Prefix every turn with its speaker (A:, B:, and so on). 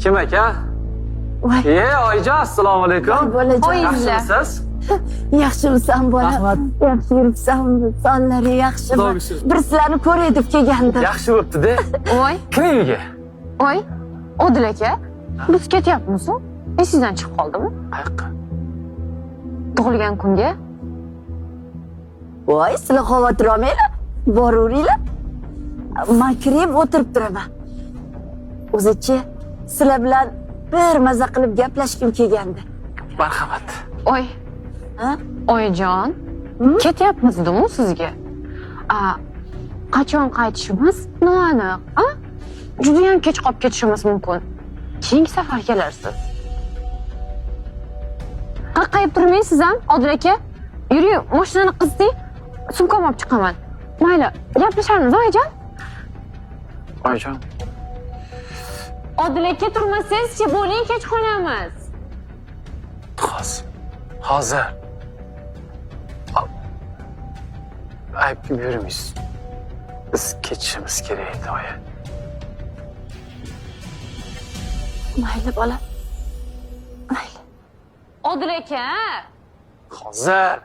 A: Kim aka?
B: Voy,
A: Oyijon, assalomu alaykum.
B: bolajon.
A: Yaxshimisiz?
B: Yaxshimisan bola?
A: Rahmat.
B: Yaxshi yuribsanmi? Sonlari yaxshimi?
A: Xudoga
B: Bir sizlarni ko'ray deb kelgandim.
A: Yaxshi bo'pti-da.
C: Voy,
A: Kim uyga?
C: voy, Odil aka, biz ketyapmiz-ku? Esingizdan chiqib qoldimi?
A: Qayoqqa?
C: Tug'ilgan kunga?
B: Voy, sizlar xavotir olmanglar. Boraveringlar. Men kirib o'tirib turaman. O'zichi sizlar bilan bir maza qilib gaplashgim kelgandi.
A: Marhamat.
C: Oy,
B: Ha?
C: oyijon, ketyapmiz-ku sizga. Qachon qaytishimiz noaniq, a? Juda ham kech qolib ketishimiz mumkin. Keyingi safar kelarsiz. Qaqqayib turmaysiz ham, Odil aka? Yuring, mashinani qizding, sumkamni olib chiqaman. Mayli, gaplashamiz, oyijon.
A: Oyijon.
C: Odil aka turmasangiz-chi, bo'ling, kech qolamiz.
A: Hozir. Ayb yurimiz. Biz ketishimiz kerak edi, oyi.
B: Mayli bola. Mayli.
C: Odil aka,
A: Hozir.